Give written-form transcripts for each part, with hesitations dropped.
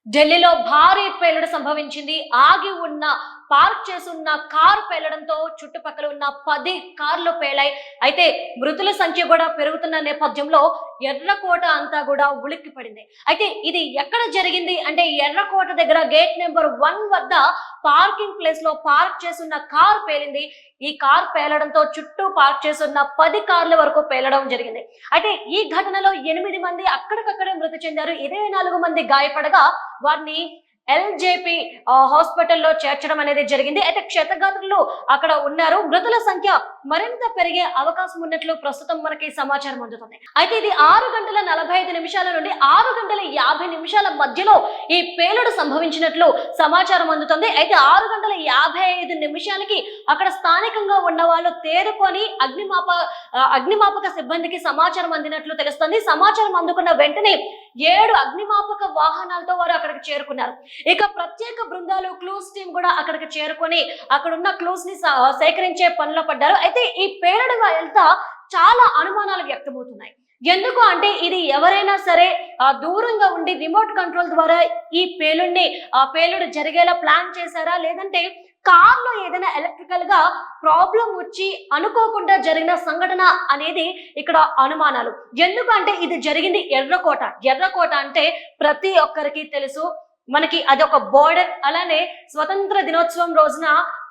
ఢిల్లీలో భారీ పేలుడు సంభవించింది. ఆగి ఉన్న పార్క్ చేసున్న కారు పేలడంతో చుట్టుపక్కల ఉన్న 10 కార్లు పేలాయి. అయితే మృతుల సంఖ్య కూడా పెరుగుతున్న నేపథ్యంలో ఎర్రకోట అంతా కూడా ఉలిక్కి పడింది. అయితే ఇది ఎక్కడ జరిగింది అంటే ఎర్రకోట దగ్గర గేట్ నెంబర్ 1 వద్ద పార్కింగ్ ప్లేస్ లో పార్క్ చేసున్న కారు పేలింది. ఈ కారు పేలడంతో చుట్టూ పార్క్ చేసున్న 10 కార్ల వరకు పేలడం జరిగింది. అయితే ఈ ఘటనలో 8 మంది అక్కడికక్కడే మృతి చెందారు. 24 మంది గాయపడగా వారిని ఎల్జేపీ హాస్పిటల్లో చేర్చడం అనేది జరిగింది. అయితే క్షతగాత్రులు అక్కడ ఉన్నారు. మృతుల సంఖ్య మరింత పెరిగే అవకాశం ఉన్నట్లు ప్రస్తుతం మనకి సమాచారం అందుతుంది. అయితే ఇది 6:45 నుండి 6:50 మధ్యలో ఈ పేలుడు సంభవించినట్లు సమాచారం అందుతుంది. అయితే 6:55 అక్కడ స్థానికంగా ఉన్న వాళ్ళు తేరుకొని అగ్నిమాపక సిబ్బందికి సమాచారం అందినట్లు తెలుస్తుంది. సమాచారం అందుకున్న వెంటనే 7 అగ్నిమాపక వాహనాలతో వారు అక్కడికి చేరుకున్నారు. ఇక ప్రత్యేక బృందాలు క్లూస్ టీం కూడా అక్కడికి చేరుకొని అక్కడున్న క్లూస్ ని సేకరించే పనిలో పడ్డారు. అయితే ఈ పేలుడు వెళ్తా చాలా అనుమానాలు వ్యక్తమవుతున్నాయి. ఎందుకు అంటే ఇది ఎవరైనా సరే దూరంగా ఉండి రిమోట్ కంట్రోల్ ద్వారా ఈ పేలుడు జరిగేలా ప్లాన్ చేశారా, లేదంటే కార్లో ఏదైనా ఎలక్ట్రికల్ గా ప్రాబ్లం వచ్చి అనుకోకుండా జరిగిన సంఘటన అనేది ఇక్కడ అనుమానాలు. ఎందుకంటే ఇది జరిగింది ఎర్రకోట అంటే ప్రతి ఒక్కరికి తెలుసు. మనకి అదొక బోర్డర్. అలానే స్వతంత్ర దినోత్సవం రోజున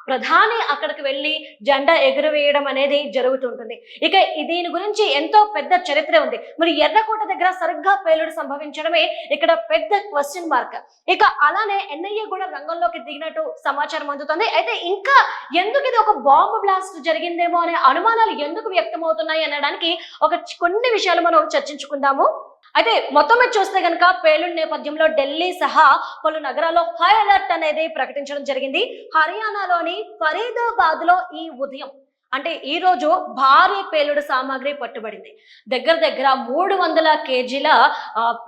ప్రధాని అక్కడికి వెళ్ళి జెండా ఎగురవేయడం అనేది జరుగుతుంటుంది. ఇక దీని గురించి ఎంతో పెద్ద చరిత్ర ఉంది. మరి ఎర్రకోట దగ్గర సరిగ్గా పేలుడు సంభవించడమే ఇక్కడ పెద్ద క్వశ్చన్ మార్క్. ఇక అలానే ఎన్ఐఏ కూడా రంగంలోకి దిగినట్టు సమాచారం అందుతుంది. అయితే ఇంకా ఎందుకు ఇది ఒక బాంబు బ్లాస్ట్ జరిగిందేమో అనే అనుమానాలు ఎందుకు వ్యక్తమవుతున్నాయి అనడానికి కొన్ని విషయాలు మనం చర్చించుకుందాము. అయితే మొత్తం మీద చూస్తే కనుక పేలుడు నేపథ్యంలో ఢిల్లీ సహా పలు నగరాల్లో హై అలర్ట్ అనేది ప్రకటించడం జరిగింది. హర్యానాలోని ఫరీదాబాద్ లో ఈ ఉదయం అంటే ఈ రోజు భారీ పేలుడు సామాగ్రి పట్టుబడింది. దగ్గర 300 కేజీల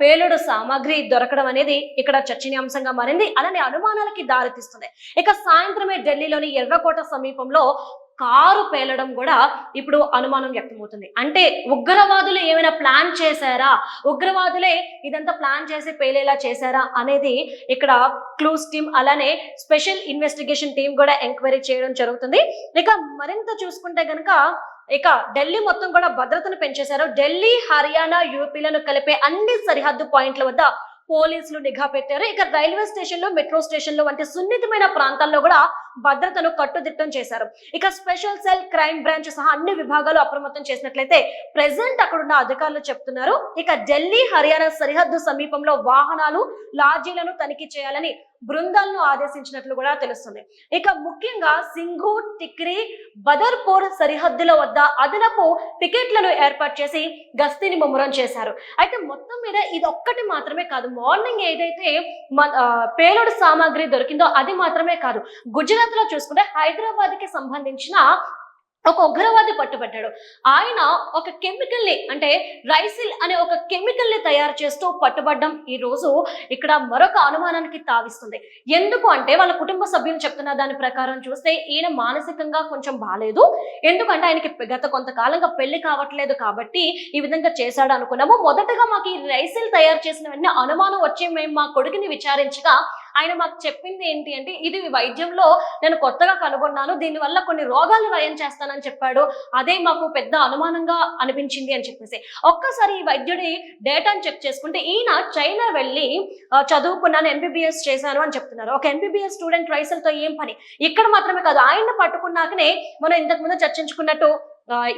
పేలుడు సామాగ్రి దొరకడం అనేది ఇక్కడ చర్చనీయాంశంగా మారింది. అలానే అనుమానాలకి దారితీస్తుంది. ఇక సాయంత్రమే ఢిల్లీలోని ఎర్రకోట సమీపంలో కారు పేలడం కూడా ఇప్పుడు అనుమానం వ్యక్తమవుతుంది. అంటే ఉగ్రవాదులు ఏమైనా ప్లాన్ చేశారా, ఉగ్రవాదులే ఇదంతా ప్లాన్ చేసి పేలేలా చేశారా అనేది ఇక్కడ క్లూస్ టీం అలానే స్పెషల్ ఇన్వెస్టిగేషన్ టీం కూడా ఎంక్వైరీ చేయడం జరుగుతుంది. ఇక మరింత చూసుకుంటే గనక ఇక ఢిల్లీ మొత్తం కూడా భద్రతను పెంచేశారు. ఢిల్లీ, హర్యానా, యూపీలను కలిపే అన్ని సరిహద్దు పాయింట్ల వద్ద పోలీసులు నిఘా పెట్టారు. ఇక రైల్వే స్టేషన్లు, మెట్రో స్టేషన్లు వంటి సున్నితమైన ప్రాంతాల్లో కూడా భద్రతను కట్టుదిట్టం చేశారు. ఇక స్పెషల్ సెల్, క్రైమ్ బ్రాంచ్ సహా అన్ని విభాగాలు అప్రమత్తం చేసినట్లయితే ప్రెసెంట్ అక్కడున్న అధికారులు చెప్తున్నారు. ఇక ఢిల్లీ, హర్యానా సరిహద్దు సమీపంలో వాహనాలు, లాడ్జీలను తనిఖీ చేయాలని బృందాలను ఆదేశించినట్లు కూడా తెలుస్తుంది. ఇక ముఖ్యంగా సింఘు, టిక్రీ, బదర్పూర్ సరిహద్దుల వద్ద అదనపు పికెట్లను ఏర్పాటు చేసి గస్తీని ముమ్మరం చేశారు. అయితే మొత్తం మీద ఇది ఒక్కటి మాత్రమే కాదు. మార్నింగ్ ఏదైతే పేలుడు సామాగ్రి దొరికిందో అది మాత్రమే కాదు. గుజరాత్ లో చూసుకుంటే హైదరాబాద్ కి సంబంధించిన ఒక ఉగ్రవాది పట్టుబడ్డాడు. ఆయన ఒక కెమికల్ ని అంటే రైసిల్ అనే ఒక కెమికల్ ని తయారు చేస్తూ పట్టుబడ్డం ఈ రోజు ఇక్కడ మరొక అనుమానానికి తావిస్తుంది. ఎందుకు అంటే వాళ్ళ కుటుంబ సభ్యులు చెప్తున్న దాని ప్రకారం చూస్తే ఈయన మానసికంగా కొంచెం బాలేదు. ఎందుకంటే ఆయనకి గత కొంతకాలంగా పెళ్లి కావట్లేదు కాబట్టి ఈ విధంగా చేశాడు అనుకున్నాము. మొదటగా మాకు ఈ రైసిల్ తయారు చేసిన వెంటనే అనుమానం వచ్చి మేము మా కొడుకుని విచారించగా ఆయన మాకు చెప్పింది ఏంటి అంటే ఇది వైద్యంలో నేను కొత్తగా కనుగొన్నాను, దీనివల్ల కొన్ని రోగాలు నయం చేస్తానని చెప్పాడు. అదే మాకు పెద్ద అనుమానంగా అనిపించింది అని చెప్పేసి ఒక్కసారి ఈ వైద్యుడి డేటాను చెక్ చేసుకుంటే ఈయన చైనా వెళ్ళి చదువుకున్నాను, ఎంబీబీఎస్ చేశాను అని చెప్తున్నారు. ఒక ఎంబీబీఎస్ స్టూడెంట్ రైసల్తో ఏం పని? ఇక్కడ మాత్రమే కాదు, ఆయన పట్టుకున్నాకనే మనం ఇంతకు ముందు చర్చించుకున్నట్టు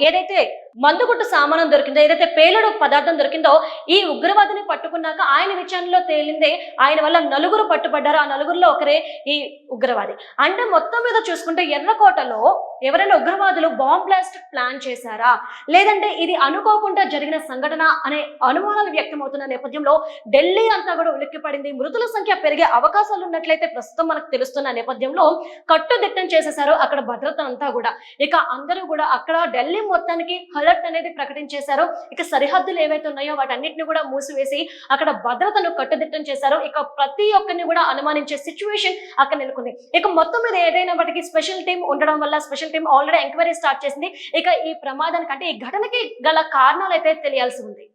ఏదైతే మందుగుట్టు సామానం దొరికిందో, ఏదైతే పేలుడు పదార్థం దొరికిందో ఈ ఉగ్రవాదిని పట్టుకున్నాక ఆయన విచారణలో తేలిందే ఆయన వల్ల 9 పట్టుబడ్డారు. ఆ 9లో ఒకరే ఈ ఉగ్రవాది. అంటే మొత్తం మీద చూసుకుంటే ఎర్రకోటలో ఎవరైనా ఉగ్రవాదులు బాంబ్ బ్లాస్ట్ ప్లాన్ చేశారా, లేదంటే ఇది అనుకోకుండా జరిగిన సంఘటన అనే అనుమానాలు వ్యక్తమవుతున్న నేపథ్యంలో ఢిల్లీ అంతా కూడా ఉలిక్కిపడింది. మృతుల సంఖ్య పెరిగే అవకాశాలు ఉన్నట్లయితే ప్రస్తుతం మనకు తెలుస్తున్న నేపథ్యంలో కట్టుదిట్టం చేసేశారు అక్కడ భద్రత అంతా కూడా. ఇక అందరూ కూడా అక్కడ ఢిల్లీ మొత్తానికి అలర్ట్ అనేది ప్రకటించేశారు. ఇక సరిహద్దులు ఏవైతే ఉన్నాయో వాటన్నిటిని కూడా మూసివేసి అక్కడ భద్రతను కట్టుదిట్టం చేశారు. ఇక ప్రతి ఒక్కరిని కూడా అనుమానించే సిచ్యువేషన్ అక్కడ నెలకొంది. ఇక మొత్తం మీద ఏదైనా వాటికి స్పెషల్ టీం ఉండడం వల్ల special team already enquiry start చేసింది. ఇక ఈ ప్రమాదానికి అంటే ఈ ఘటనకి గల కారణాలు అయితే తెలియాల్సి ఉంది.